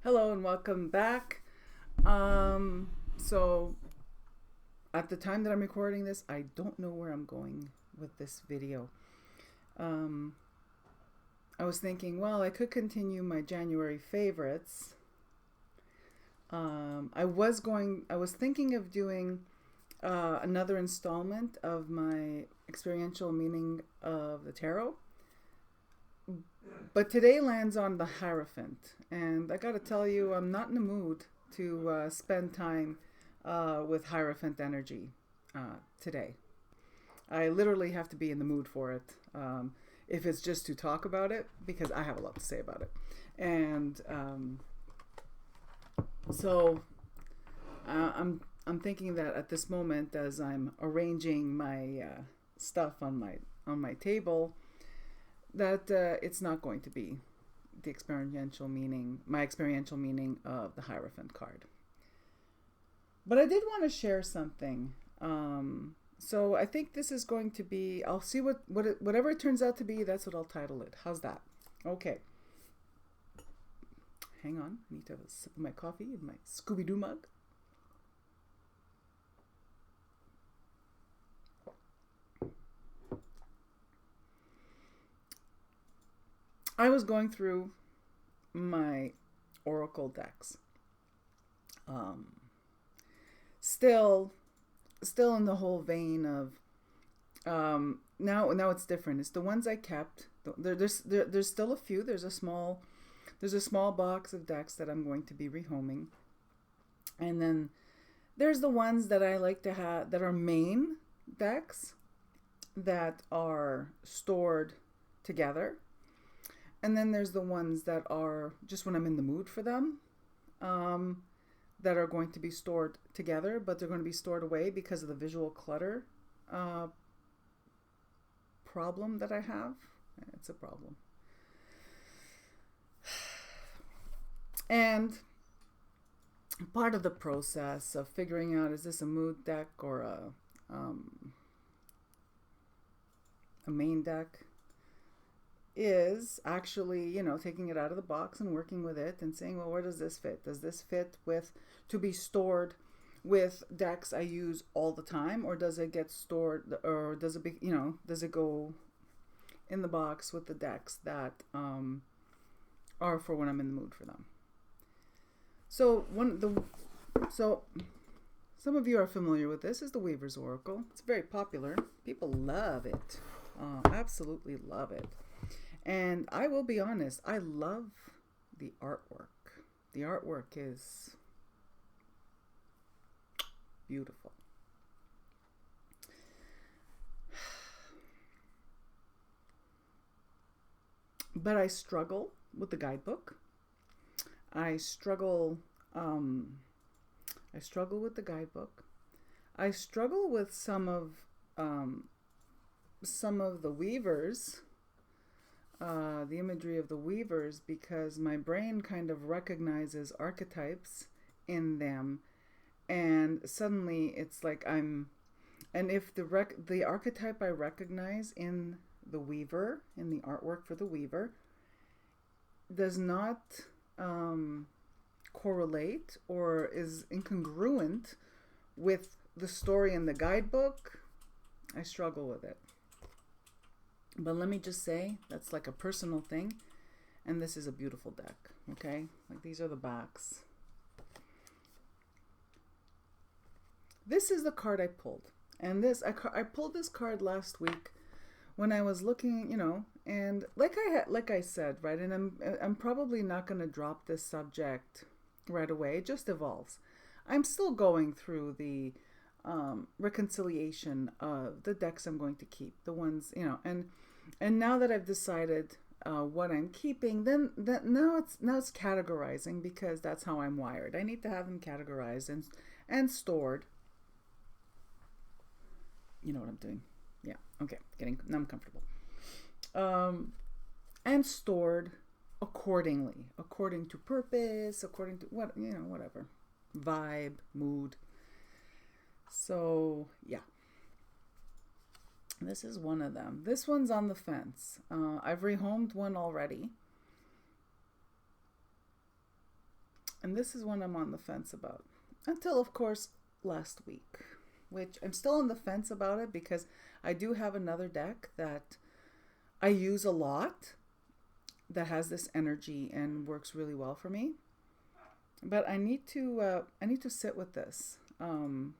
Hello and welcome back. So at the time that I'm recording this, I don't know where I'm going with this video. Um, I was thinking, well, I could continue my January favorites. I was thinking of doing another installment of my experiential meaning of the tarot. But today lands on the Hierophant, and I gotta tell you, I'm not in the mood to spend time with Hierophant energy today. I literally have to be in the mood for it. If it's just to talk about it, because I have a lot to say about it. And so I'm thinking that at this moment, as I'm arranging my stuff on my table, that it's not going to be the my experiential meaning of the Hierophant card. But I did want to share something. So I think this is going to be, I'll see whatever it turns out to be, that's what I'll title it. How's that? Okay. Hang on, I need to have a sip of my coffee in my Scooby-Doo mug. I was going through my Oracle decks. Still in the whole vein of now it's different. It's the ones I kept. There's still a few. There's a small box of decks that I'm going to be rehoming, and then there's the ones that I like to have that are main decks that are stored together. And then there's the ones that are just when I'm in the mood for them, that are going to be stored together, but they're going to be stored away because of the visual clutter problem that I have. It's a problem. And part of the process of figuring out, is this a mood deck or a main deck, is actually, taking it out of the box and working with it and saying, well, where does this fit? Does this fit with to be stored with decks I use all the time, or does it get stored, or does it be, does it go in the box with the decks that are for when I'm in the mood for them? So some of you are familiar with this. Is the Weaver's Oracle. It's very popular. People love it. Absolutely love it. And I will be honest, I love the artwork. The artwork is beautiful. But I struggle with the guidebook. I struggle with the guidebook. I struggle with some of the weavers. The imagery of the weavers, because my brain kind of recognizes archetypes in them, and suddenly it's like and if the archetype I recognize in the weaver, in the artwork for the weaver, does not correlate or is incongruent with the story in the guidebook, I struggle with it. But let me just say, that's like a personal thing. And this is a beautiful deck, okay? Like, these are the backs. This is the card I pulled. And I pulled this card last week when I was looking, and like I said, right? And I'm probably not going to drop this subject right away. It just evolves. I'm still going through the reconciliation of the decks I'm going to keep, the ones, and now that I've decided what I'm keeping, then now it's categorizing, because that's how I'm wired. I need to have them categorized and stored. You know what I'm doing? Yeah. Okay. Now I'm comfortable. And stored accordingly, according to purpose, according to whatever vibe, mood. So yeah. This is one of them. This one's on the fence. I've rehomed one already. And this is one I'm on the fence about. Until, of course, last week, which I'm still on the fence about it because I do have another deck that I use a lot that has this energy and works really well for me. But I need to sit with this, and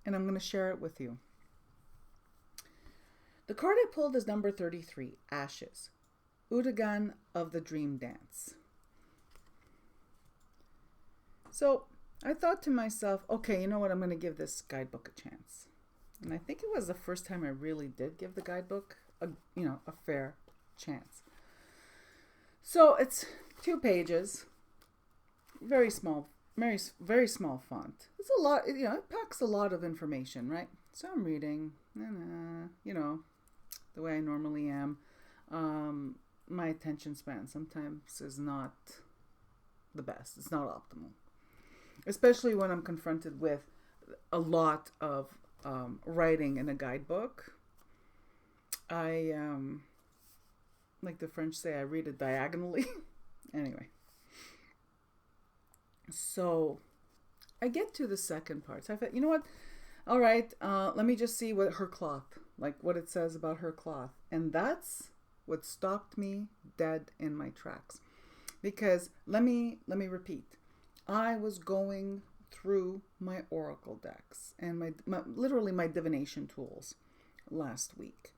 I'm going to share it with you. The card I pulled is number 33, Ashes, Udagan of the Dream Dance. So I thought to myself, okay, you know what? I'm going to give this guidebook a chance. And I think it was the first time I really did give the guidebook a fair chance. So it's 2 pages, very small, very small font. It's a lot, it packs a lot of information, right? So I'm reading, the way I normally am. My attention span sometimes is not the best. It's not optimal. Especially when I'm confronted with a lot of writing in a guidebook. I, like the French say, I read it diagonally. Anyway. So I get to the second part. So I thought, you know what? All right, let me just see what her cloth, like what it says about her cloth. And that's what stopped me dead in my tracks. Because let me repeat. I was going through my oracle decks and literally my divination tools last week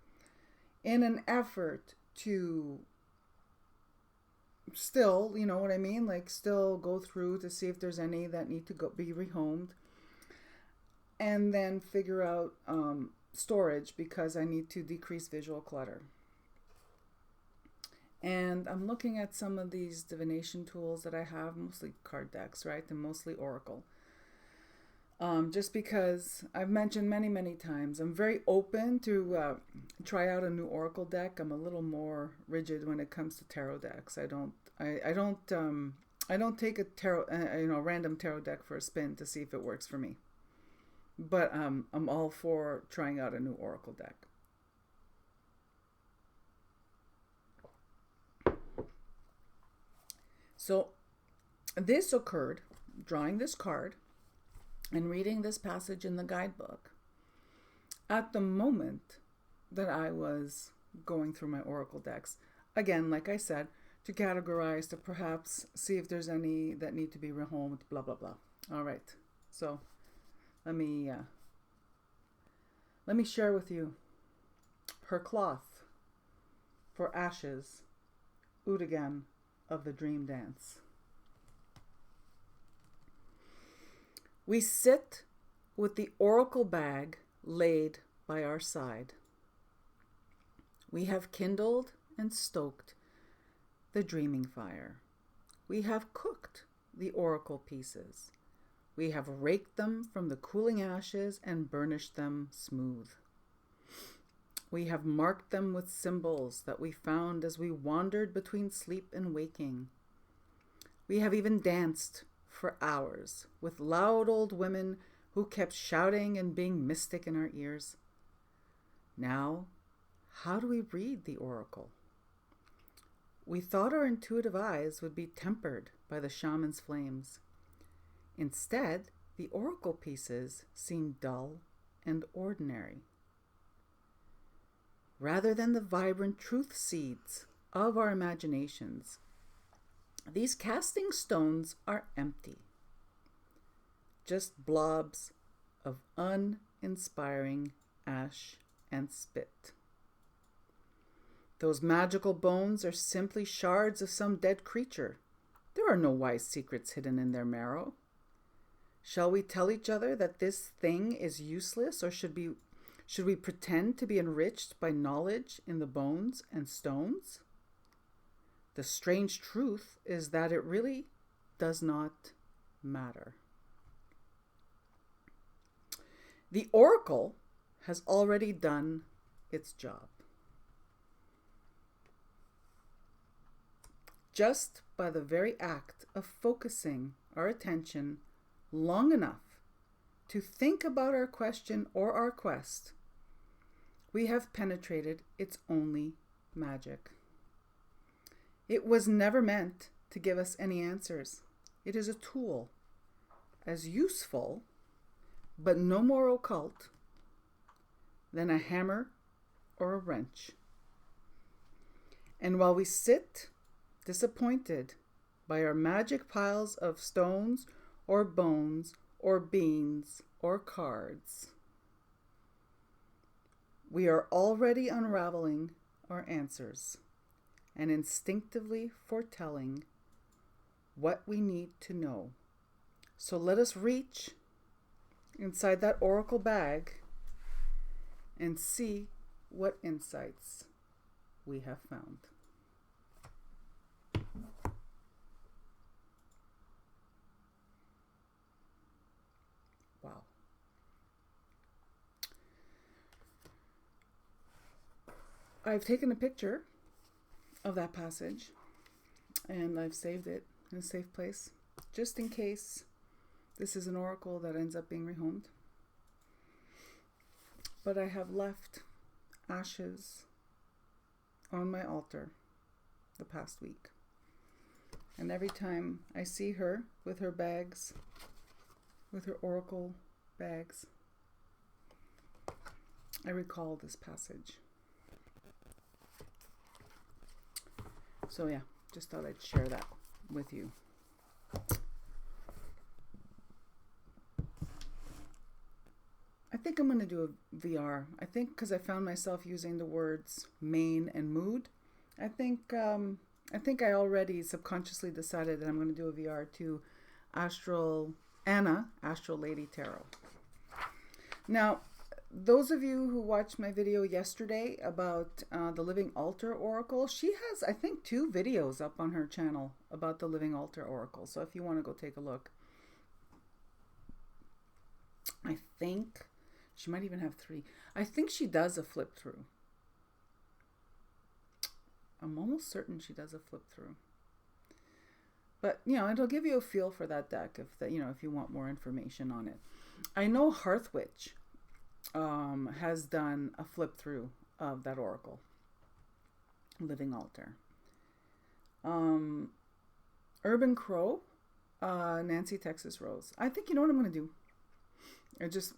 in an effort to still, you know what I mean? Like still go through to see if there's any that need to be rehomed, and then figure out storage because I need to decrease visual clutter. And I'm looking at some of these divination tools that I have, mostly card decks, right? And mostly oracle. Just because I've mentioned many, many times, I'm very open to try out a new oracle deck. I'm a little more rigid when it comes to tarot decks. I don't take a random tarot deck for a spin to see if it works for me. But I'm all for trying out a new oracle deck. So this occurred, drawing this card and reading this passage in the guidebook, at the moment that I was going through my oracle decks. Again, like I said, to categorize, to perhaps see if there's any that need to be rehomed, blah, blah, blah. All right. So let me share with you her cloth for Ashes, Udagan of the Dream Dance. We sit with the oracle bag laid by our side. We have kindled and stoked the dreaming fire. We have cooked the oracle pieces. We have raked them from the cooling ashes and burnished them smooth. We have marked them with symbols that we found as we wandered between sleep and waking. We have even danced for hours with loud old women who kept shouting and being mystic in our ears. Now, how do we read the oracle? We thought our intuitive eyes would be tempered by the shaman's flames. Instead, the oracle pieces seem dull and ordinary. Rather than the vibrant truth seeds of our imaginations, these casting stones are empty. Just blobs of uninspiring ash and spit. Those magical bones are simply shards of some dead creature. There are no wise secrets hidden in their marrow. Shall we tell each other that this thing is useless, or should we pretend to be enriched by knowledge in the bones and stones? The strange truth is that it really does not matter. The oracle has already done its job. Just by the very act of focusing our attention long enough to think about our question or our quest, we have penetrated its only magic. It was never meant to give us any answers, It is a tool as useful, but no more occult, than a hammer or a wrench. And while we sit disappointed by our magic piles of stones or bones or beans or cards, we are already unraveling our answers and instinctively foretelling what we need to know. So let us reach inside that oracle bag and see what insights we have found. Wow. I've taken a picture of that passage and I've saved it in a safe place just in case this is an oracle that ends up being rehomed. But I have left ashes on my altar the past week. And every time I see her with her bags, with her oracle bags, I recall this passage. So yeah, just thought I'd share that with you. I think I'm going to do a VR. I think because I found myself using the words main and mood. I think I already subconsciously decided that I'm going to do a VR to Astral Lady Tarot. Now, those of you who watched my video yesterday about the Living Altar Oracle, she has, I think, 2 videos up on her channel about the Living Altar Oracle. So if you want to go take a look. I think she might even have 3. I think she does a flip through. I'm almost certain she does a flip through. But, it'll give you a feel for that deck if you want more information on it. I know Hearthwitch has done a flip through of that oracle, Living Altar. Urban Crow, Nancy Texas Rose. I think you know what I'm going to do. I just,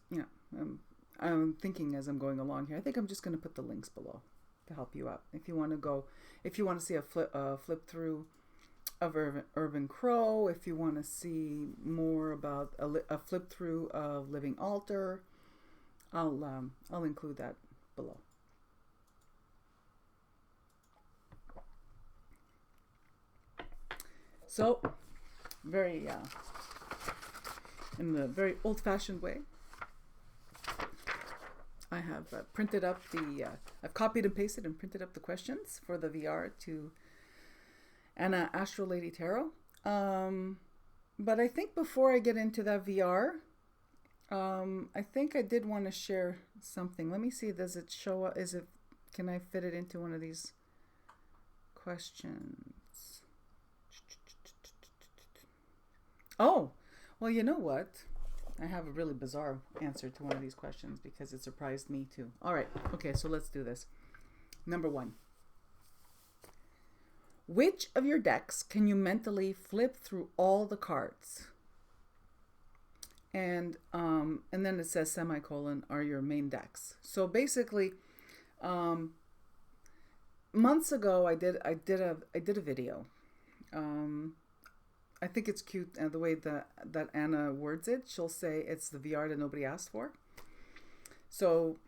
I'm thinking as I'm going along here. I think I'm just going to put the links below to help you out. If you want to see a flip through of Urban Crow, if you want to see more about a flip through of Living Altar, I'll include that below. So, in the very old-fashioned way, I have printed up I've copied and pasted and printed up the questions for the VR to Anna Astral Lady Tarot. But I think before I get into that VR, I think I did want to share something. Let me see, does it show up? Can I fit it into one of these questions? Oh, well, you know what? I have a really bizarre answer to one of these questions because it surprised me too. All right. Okay, so let's do this. Number 1. Which of your decks can you mentally flip through all the cards? And then it says semicolon are your main decks. So basically, months ago I did a video. I think it's cute the way that Anna words it. She'll say it's the VR that nobody asked for. So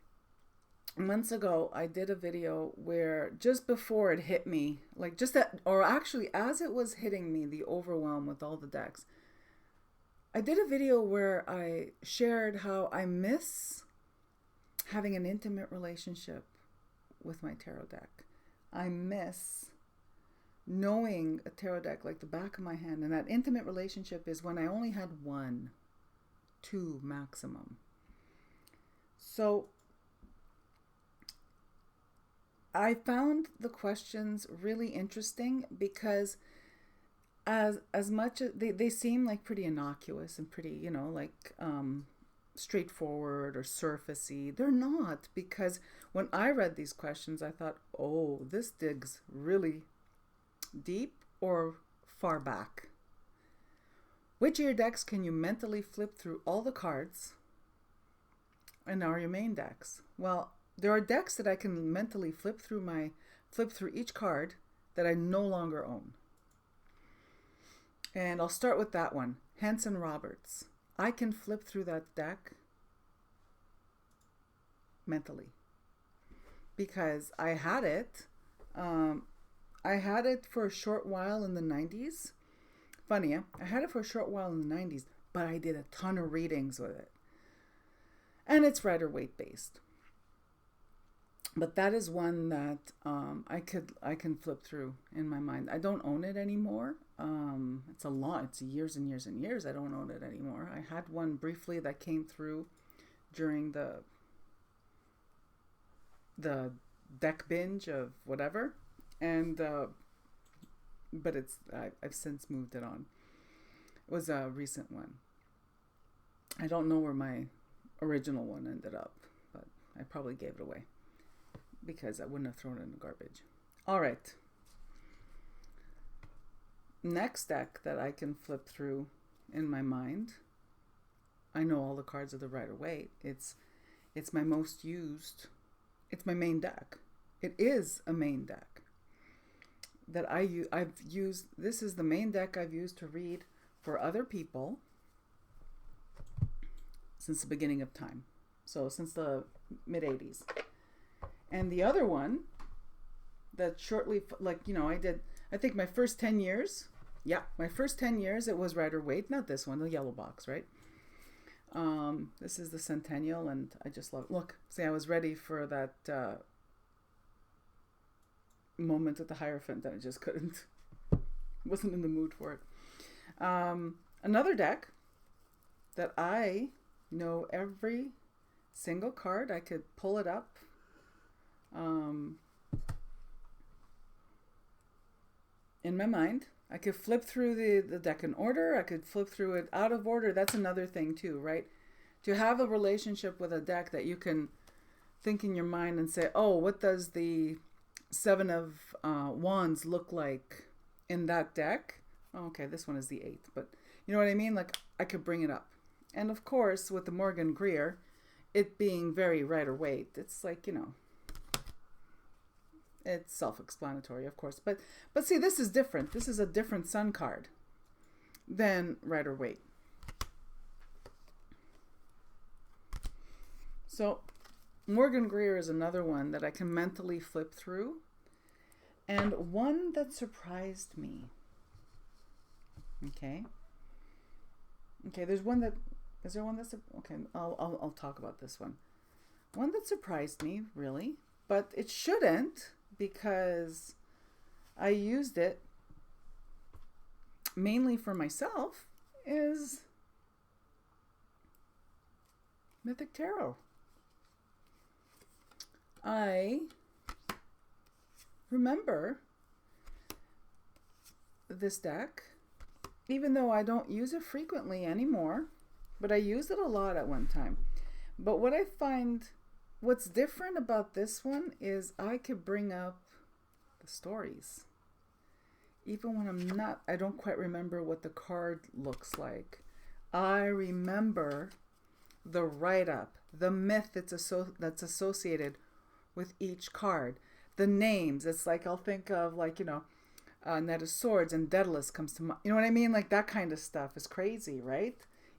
months ago, I did a video where just before it hit me, as it was hitting me, the overwhelm with all the decks, I did a video where I shared how I miss having an intimate relationship with my tarot deck. I miss knowing a tarot deck like the back of my hand, and that intimate relationship is when I only had 1, 2 maximum. So I found the questions really interesting because as much as they seem like pretty innocuous and pretty, straightforward or surfacey, they're not, because when I read these questions, I thought, oh, this digs really deep or far back. Which of your decks can you mentally flip through all the cards and are your main decks? Well, there are decks that I can mentally flip through each card that I no longer own. And I'll start with that one, Hanson Roberts. I can flip through that deck mentally because I had it. I had it for a short while in the 90s. Funny, yeah? I had it for a short while in the 90s, but I did a ton of readings with it. And it's Rider-Waite based. But that is one that I can flip through in my mind. I don't own it anymore. It's a lot. It's years and years and years. I don't own it anymore. I had one briefly that came through during the deck binge of whatever, and but I've since moved it on. It was a recent one. I don't know where my original one ended up, but I probably gave it away because I wouldn't have thrown it in the garbage. All right. Next deck that I can flip through in my mind. I know all the cards of the Rider-Waite. It's my most used. It's my main deck. It is a main deck that I've used. This is the main deck I've used to read for other people since the beginning of time. So since the mid 80s. And the other one that shortly, I think my first 10 years, it was Rider-Waite, not this one, the yellow box, right? This is the Centennial, and I just love it. Look, see, I was ready for that moment with the Hierophant, and I just couldn't. Wasn't in the mood for it. Another deck that I know every single card. I could pull it up. In my mind, I could flip through the deck in order. I could flip through it out of order. That's another thing too, right? To have a relationship with a deck that you can think in your mind and say, oh, what does the Seven of Wands look like in that deck? Oh, okay, this one is the 8th, but you know what I mean? Like, I could bring it up. And of course, with the Morgan Greer, it being very Rider-Waite, it's like, it's self-explanatory, of course. But see, this is different. This is a different Sun card than Rider-Waite. So Morgan Greer is another one that I can mentally flip through. And one that surprised me. Okay, there's one that... Is there one that's... Okay, I'll talk about this one. One that surprised me, really. But it shouldn't, because I used it mainly for myself, is Mythic Tarot. I remember this deck, even though I don't use it frequently anymore, but I used it a lot at one time. But what I find... What's different about this one is I could bring up the stories. Even when I don't quite remember what the card looks like. I remember the write-up, the myth that's associated with each card. The names, it's like I'll think of Knight of Swords and Daedalus comes to mind. You know what I mean? Like that kind of stuff is crazy, right?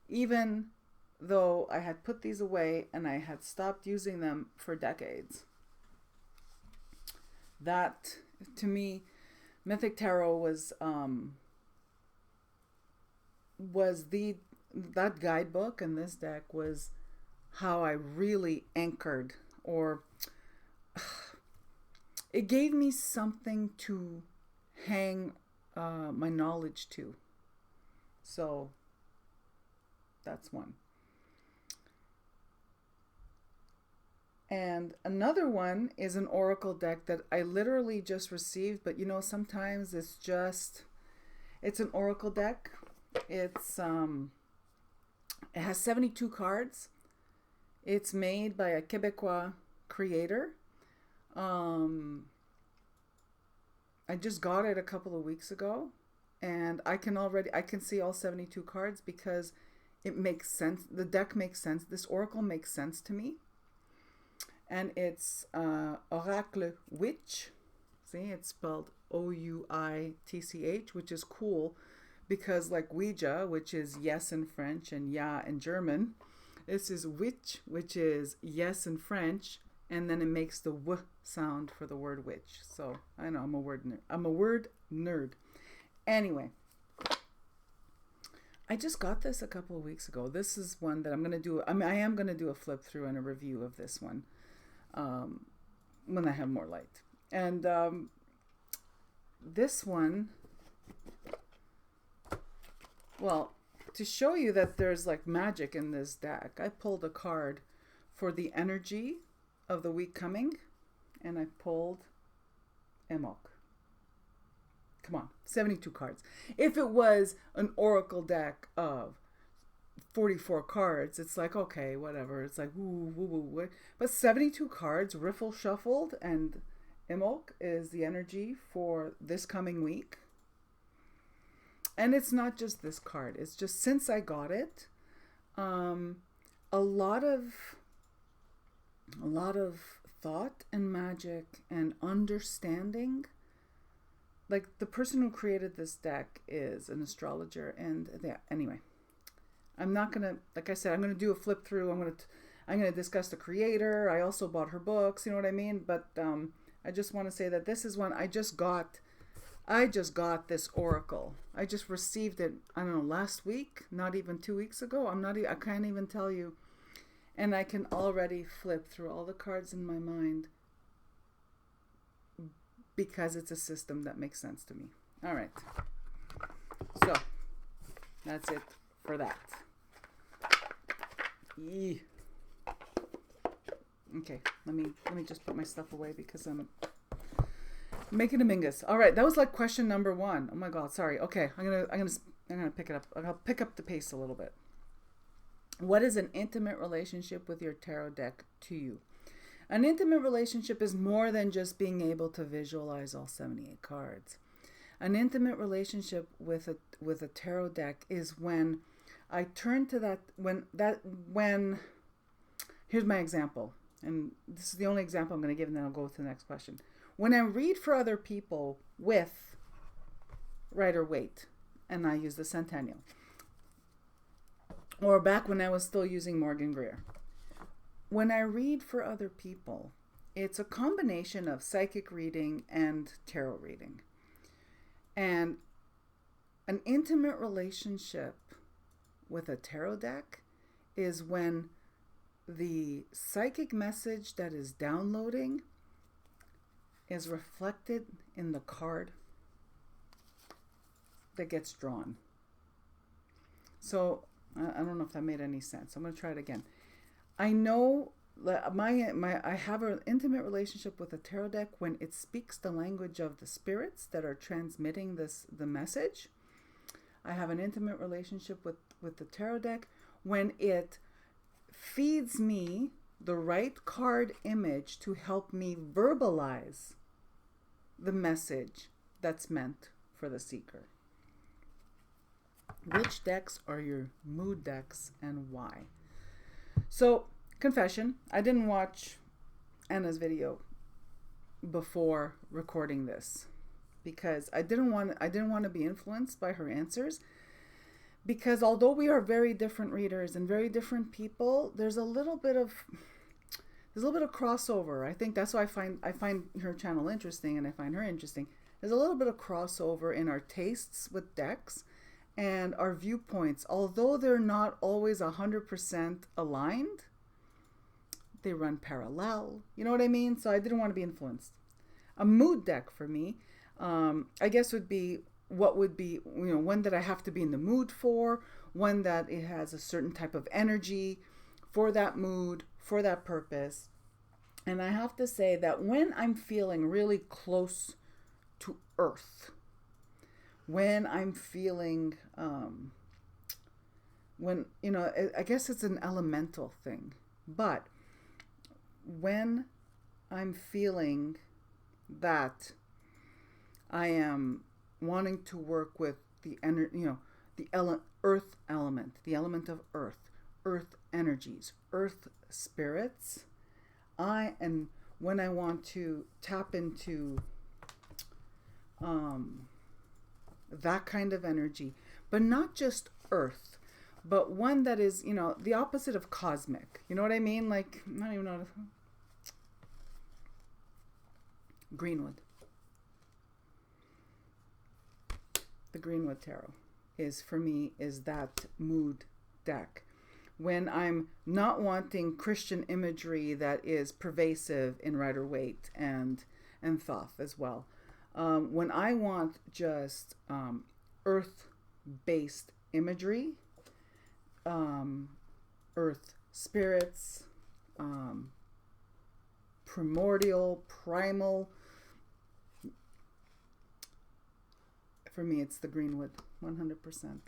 Even though I had put these away and I had stopped using them for decades. That, to me, Mythic Tarot was that guidebook, and this deck was how I really anchored, or it gave me something to hang my knowledge to. So that's one. And another one is an oracle deck that I literally just received, but sometimes it's an oracle deck. It has 72 cards. It's made by a Quebecois creator. I just got it a couple of weeks ago. and I can see all 72 cards because it makes sense. The deck makes sense. This oracle makes sense to me. And it's Oracle Witch. See, it's spelled Ouitch, which is cool because like Ouija, which is yes in French and ja in German, this is witch, which is yes in French, and then it makes the w sound for the word witch. So I know I'm a word nerd. I'm a word nerd. Anyway, I just got this a couple of weeks ago. This is one that I'm going to do. I mean, I am going to do a flip through and a review of this one when I have more light. And this one, well, to show you that there's like magic in this deck, I pulled a card for the energy of the week coming, and I pulled Emok. Come on, 72 cards. If it was an oracle deck of 44 cards, it's like, okay, whatever. It's like, woo, woo, woo, woo. But 72 cards, riffle shuffled, and Emok is the energy for this coming week. And it's not just this card. It's just since I got it, a lot of thought and magic and understanding. Like the person who created this deck is an astrologer, and anyway, I'm not gonna, like I said, I'm gonna do a flip through. I'm gonna discuss the creator. I also bought her books. You know what I mean? But I just want to say that this is one I just got this oracle. I just received it, I don't know, last week, not even 2 weeks ago. I can't even tell you. And I can already flip through all the cards in my mind because it's a system that makes sense to me. All right. So that's it for that. Eee. Okay, let me just put my stuff away because I'm making a mingus. All right, that was like question number 1. Oh my God, sorry. Okay, I'm gonna pick it up. I'll pick up the pace a little bit. What is an intimate relationship with your tarot deck to you? An intimate relationship is more than just being able to visualize all 78 cards. An intimate relationship with a tarot deck is when I turn to that when here's my example. And this is the only example I'm going to give, and then I'll go to the next question. When I read for other people with Rider-Waite, and I use the Centennial, or back when I was still using Morgan Greer, when I read for other people, it's a combination of psychic reading and tarot reading. And an intimate relationship with a tarot deck is when the psychic message that is downloading is reflected in the card that gets drawn. So I don't know if that made any sense. I'm going to try it again. I know that I have an intimate relationship with a tarot deck when it speaks the language of the spirits that are transmitting the message. I have an intimate relationship with the tarot deck when it feeds me the right card image to help me verbalize the message that's meant for the seeker. Which decks are your mood decks and why? So, confession, I didn't watch Anna's video before recording this because I didn't want to be influenced by her answers. Because although we are very different readers and very different people, there's a little bit of crossover. I think that's why I find her channel interesting, and I find her interesting. There's a little bit of crossover in our tastes with decks and our viewpoints. Although they're not always 100% aligned, they run parallel. You know what I mean? So I didn't want to be influenced. A mood deck for me, I guess would be one that I have to be in the mood for, one that it has a certain type of energy for that mood, for that purpose. And I have to say that when I'm feeling really close to earth, when I'm feeling, I guess it's an elemental thing, but when I'm feeling that I am wanting to work with the earth element, the element of earth energies, earth spirits. And when I want to tap into that kind of energy, but not just earth, but one that is, the opposite of cosmic. You know what I mean? Like, I don't even know. Greenwood. The Greenwood Tarot for me, is that mood deck. When I'm not wanting Christian imagery that is pervasive in Rider-Waite and Thoth as well. When I want just earth-based imagery, earth spirits, primordial, primal. For me, it's the Greenwood, 100%.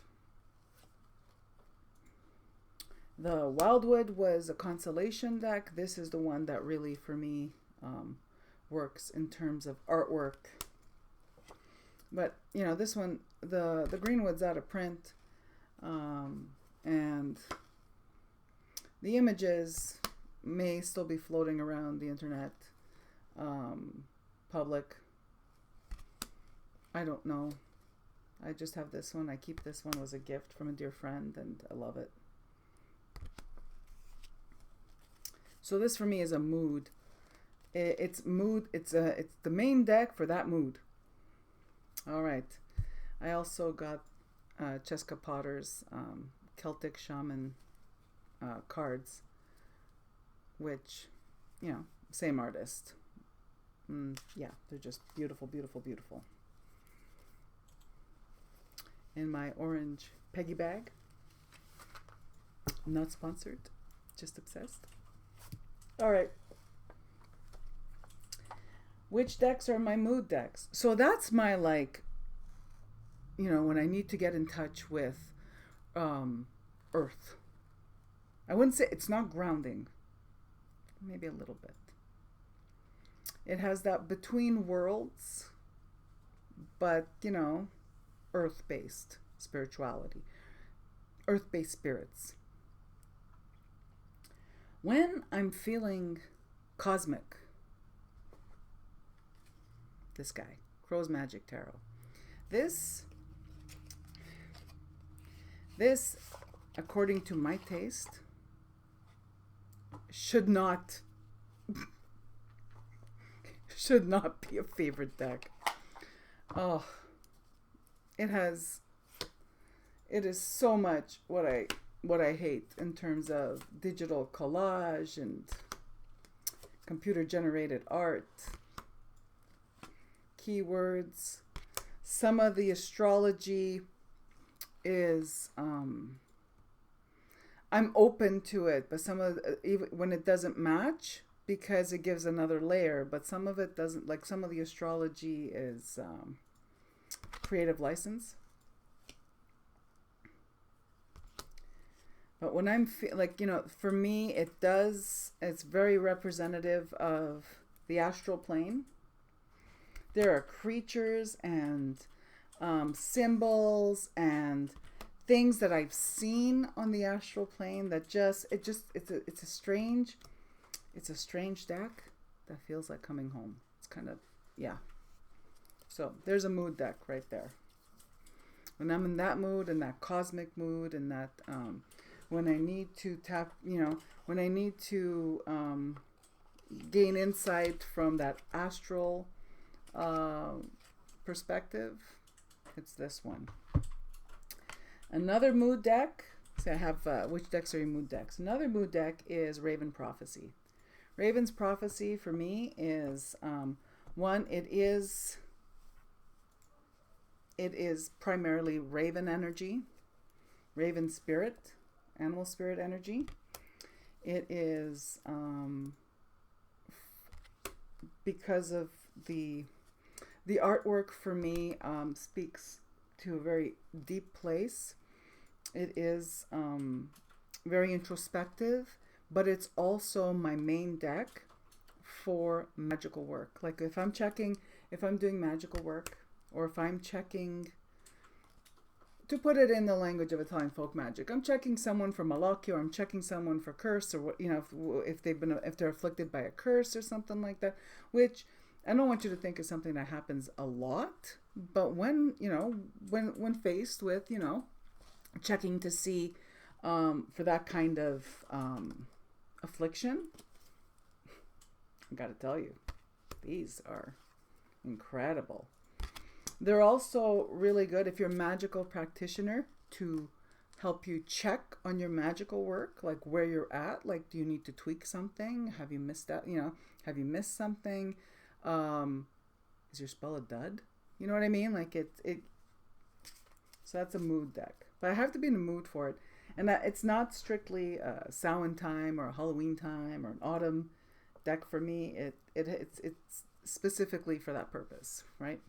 The Wildwood was a consolation deck. This is the one that really, for me, works in terms of artwork. But, this one, the Greenwood's out of print. And the images may still be floating around the internet, public. I don't know. I just have this one. I keep this one as a gift from a dear friend, and I love it. So this for me is a mood. It's mood. It's the main deck for that mood. All right. I also got Cheska Potter's Celtic Shaman cards, which, same artist. Yeah, they're just beautiful, beautiful, beautiful. In my orange Peggy bag. Not sponsored, just obsessed. All right. Which decks are my mood decks? So that's my, when I need to get in touch with earth. I wouldn't say it's not grounding. Maybe a little bit. It has that between worlds, but, earth-based spirituality, earth-based spirits. When I'm feeling cosmic, this guy, Crow's Magic Tarot. This, according to my taste, should not be a favorite deck. Oh, it is so much what I hate in terms of digital collage and computer generated art, keywords. Some of the astrology is I'm open to it, but some of even when it doesn't match, because it gives another layer, but some of it doesn't. Like some of the astrology is creative license. But when I'm for me, it's very representative of the astral plane. There are creatures and symbols and things that I've seen on the astral plane that it's a strange deck that feels like coming home. It's kind of, yeah. So there's a mood deck right there. When I'm in that mood, and that cosmic mood, and that when I need to when I need to gain insight from that astral perspective, it's this one. Another mood deck. So I have which decks are your mood decks? Another mood deck is Raven Prophecy. Raven's Prophecy for me is one. It is primarily Raven energy, Raven spirit, animal spirit energy. It is because of the artwork for me speaks to a very deep place. It is very introspective, but it's also my main deck for magical work. Like if I'm doing magical work, or if I'm checking to put it in the language of Italian folk magic, I'm checking someone for malocchio, or I'm checking someone for curse, or what, you know, if they're afflicted by a curse or something like that, which I don't want you to think is something that happens a lot, but when, you know, when faced with, you know, checking to see for that kind of affliction, I gotta tell you, these are incredible. They're also really good if you're a magical practitioner to help you check on your magical work, like where you're at. Like, do you need to tweak something? Have you missed out? You know, have you missed something? Is your spell a dud? You know what I mean? Like it. So that's a mood deck, but I have to be in the mood for it, and that it's not strictly a Samhain time or a Halloween time or an autumn deck for me. It's specifically for that purpose, right?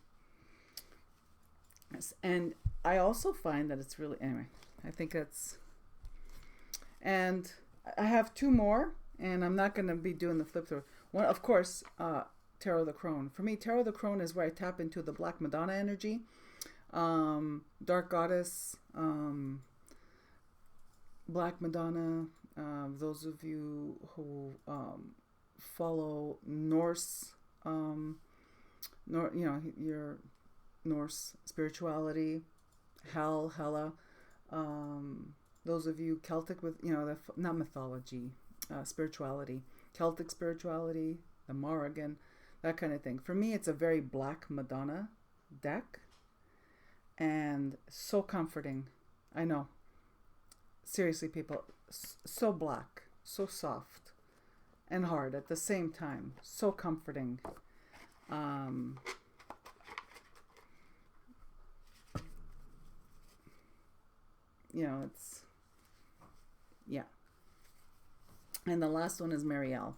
And I also find that it's really, anyway, I think that's, and I have two more, and I'm not going to be doing the flip through. One, of course, Tarot the Crone. For me, Tarot the Crone is where I tap into the Black Madonna energy, Dark Goddess, Black Madonna. Those of you who follow Norse, you know, your Norse spirituality, Hela. Those of you Celtic with, you know, not mythology, spirituality, Celtic spirituality, the Morrigan, that kind of thing. For me, it's a very Black Madonna deck, and so comforting. I know. Seriously, people, so black, so soft, and hard at the same time. So comforting. You know, it's, yeah. And the last one is Marielle.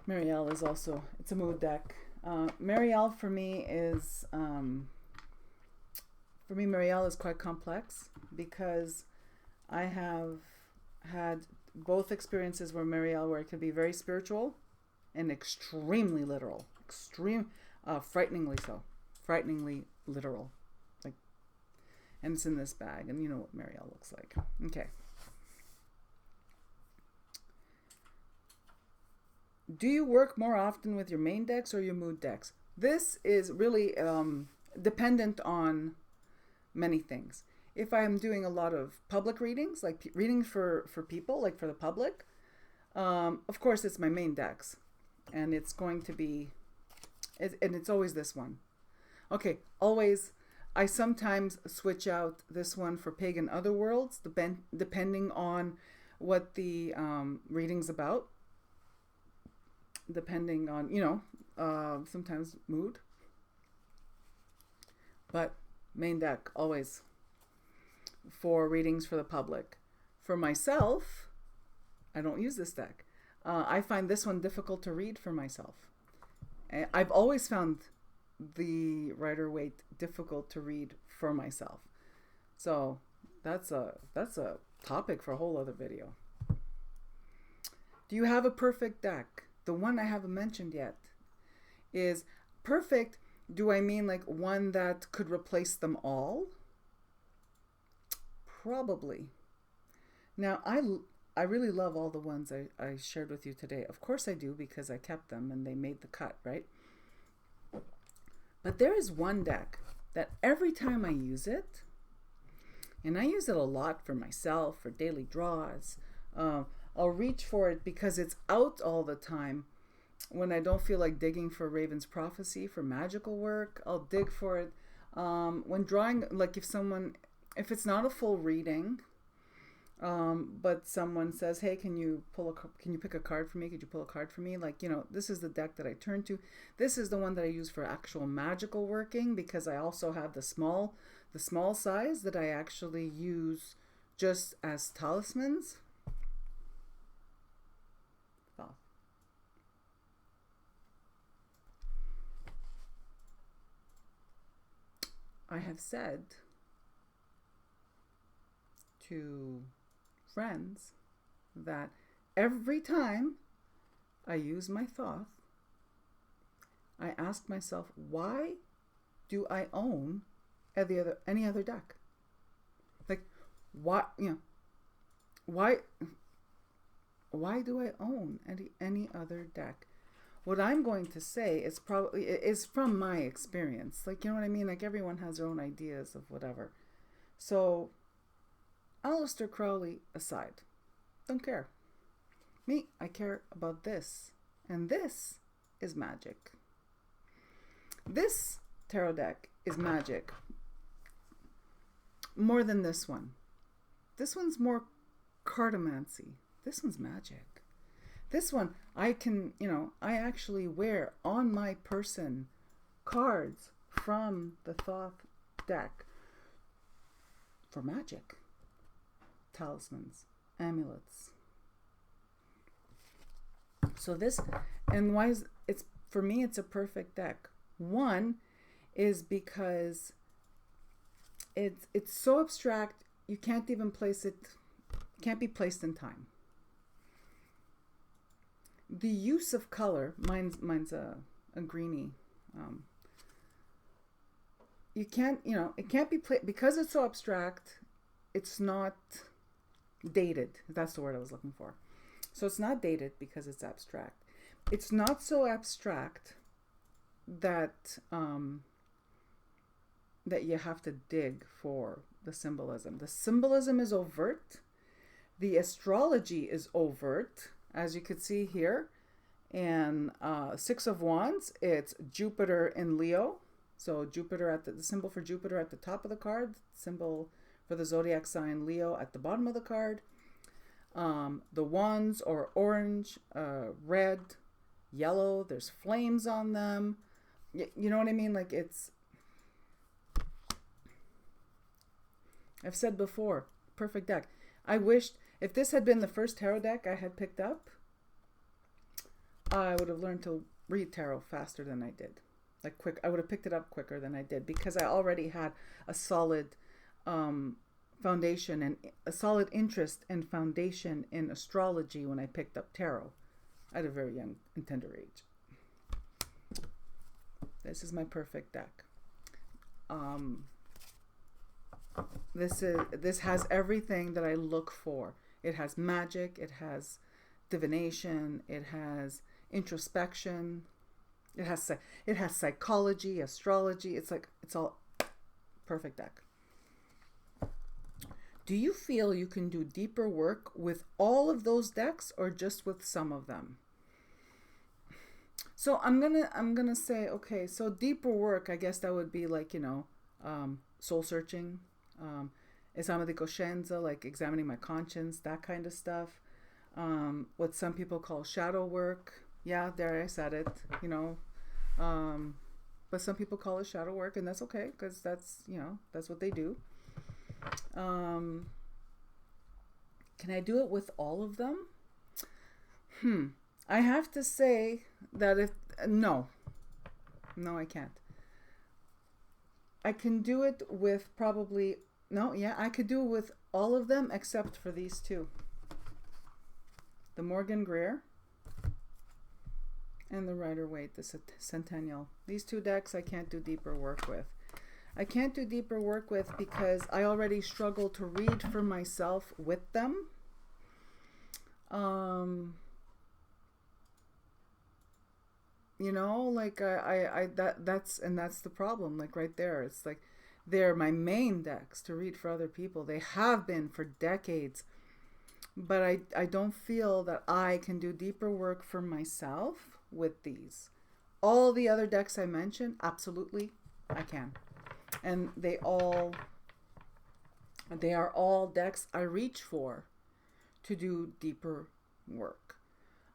Marielle is also, it's a mood deck. Marielle for me is, Marielle is quite complex because I have had both experiences where it could be very spiritual and extremely literal. Frighteningly so. Frighteningly literal. And it's in this bag, and you know what Marielle looks like. Okay. Do you work more often with your main decks or your mood decks? This is really dependent on many things. If I'm doing a lot of public readings, like readings for people, like for the public, of course it's my main decks, and it's going to be, and it's always this one. Okay, always. I sometimes switch out this one for Pagan Otherworlds, depending on what the reading's about. Depending on, you know, sometimes mood. But main deck, always. For readings for the public. For myself, I don't use this deck. I find this one difficult to read for myself. I've always found the Rider-Waite difficult to read for myself. So that's a topic for a whole other video. Do you have a perfect deck? The one I haven't mentioned yet is perfect. Do I mean like one that could replace them all? Probably. Now I really love all the ones I shared with you today. Of course I do, because I kept them and they made the cut, right? But there is one deck that every time I use it, and I use it a lot for myself, for daily draws, I'll reach for it because it's out all the time. When I don't feel like digging for Raven's Prophecy for magical work, I'll dig for it. When drawing, like if it's not a full reading, but someone says, hey, can you pick a card for me? Could you pull a card for me? Like, you know, this is the deck that I turn to. This is the one that I use for actual magical working, because I also have the small size that I actually use just as talismans. Oh. I have said to friends that every time I use my Thoth, I ask myself, why do I own any other deck. Like, why, why do I own any other deck? What I'm going to say is from my experience. Like, you know what I mean? Like, everyone has their own ideas of whatever. So, Aleister Crowley aside, don't care. Me, I care about this. And this is magic. This tarot deck is magic. More than this one. This one's more cartomancy. This one's magic. This one, I actually wear on my person cards from the Thoth deck for magic. Talismans, amulets. So this, and why is for me it's a perfect deck. One is because it's so abstract you can't even place it, can't be placed in time. The use of color, mine's a greeny. You can't, it can't be played because it's so abstract. It's not dated. That's the word I was looking for. So it's not dated because it's abstract. It's not so abstract that that you have to dig for the symbolism. The symbolism is overt. The astrology is overt, as you could see here. And Six of Wands, it's Jupiter in Leo. So Jupiter at the symbol for Jupiter at the top of the card, symbol for the zodiac sign Leo at the bottom of the card. The wands are orange, red, yellow. There's flames on them. You know what I mean? Like, I've said before, perfect deck. I wished if this had been the first tarot deck I had picked up, I would have learned to read tarot faster than I did. Like, quick, I would have picked it up quicker than I did because I already had a solid foundation and a solid interest and foundation in astrology when I picked up tarot at a very young and tender age. This is my perfect deck. This has everything that I look for. It has magic, it has divination, it has introspection, it has psychology, astrology. It's all perfect deck. Do you feel you can do deeper work with all of those decks or just with some of them? So I'm gonna say, okay, so deeper work, I guess that would be like, soul searching, esame de coscienza, like examining my conscience, that kind of stuff. What some people call shadow work. Yeah, there, I said it, but some people call it shadow work, and that's okay, because that's what they do. Can I do it with all of them? I have to say that no, I can't. I can do it with I could do it with all of them except for these two. The Morgan Greer and the Rider-Waite, the Centennial. These two decks I can't do deeper work with. I can't do deeper work with because I already struggle to read for myself with them. That's the problem. Like, right there, it's like they're my main decks to read for other people. They have been for decades, but I don't feel that I can do deeper work for myself with these. All the other decks I mentioned, absolutely, I can. And they are all decks I reach for to do deeper work.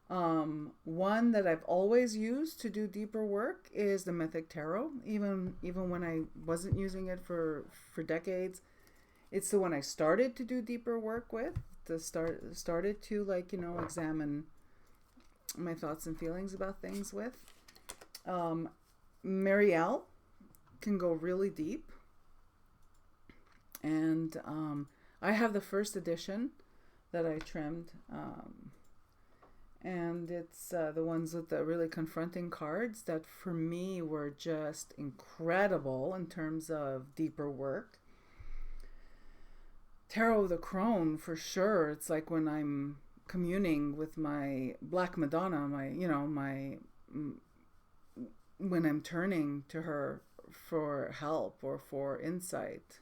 One that I've always used to do deeper work is the Mythic Tarot. Even when I wasn't using it for decades, it's the one I started to do deeper work with. Started to examine my thoughts and feelings about things with. Marielle can go really deep, and I have the first edition that I trimmed, And it's the ones with the really confronting cards that for me were just incredible in terms of deeper work. Tarot of the Crone, for sure. It's like when I'm communing with my Black Madonna, when I'm turning to her for help or for insight.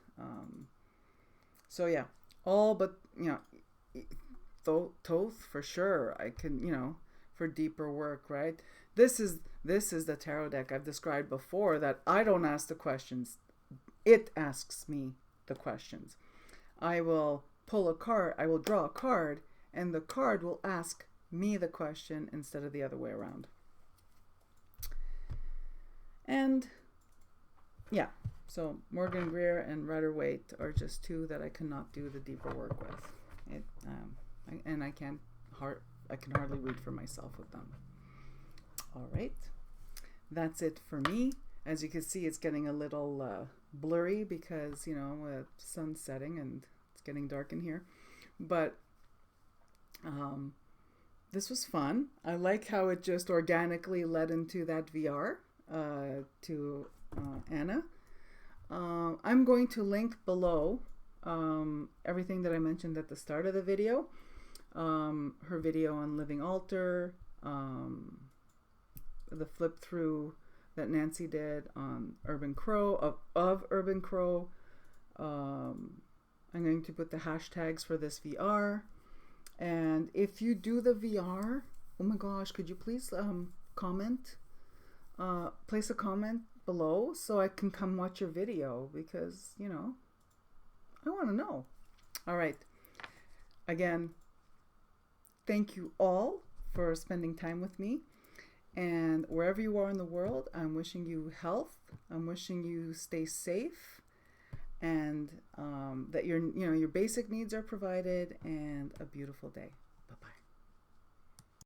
So yeah, all but, Thoth for sure. I can, for deeper work, right? This is the tarot deck I've described before, that I don't ask the questions. It asks me the questions. I will pull a card, I will draw a card, and the card will ask me the question instead of the other way around. And yeah, so Morgan Greer and Rider Waite are just two that I cannot do the deeper work with. I can hardly read for myself with them. All right, that's it for me. As you can see, it's getting a little blurry because, with sun setting and it's getting dark in here. But this was fun. I like how it just organically led into that VR to Anna. I'm going to link below everything that I mentioned at the start of the video. Her video on Living Altar, the flip through that Nancy did on Urban Crow, of Urban Crow. I'm going to put the hashtags for this VR. And if you do the VR, oh my gosh, could you please comment? Place a comment below so I can come watch your video, because, I want to know. All right. Again, thank you all for spending time with me. And wherever you are in the world, I'm wishing you health. I'm wishing you stay safe, and that your basic needs are provided, and a beautiful day.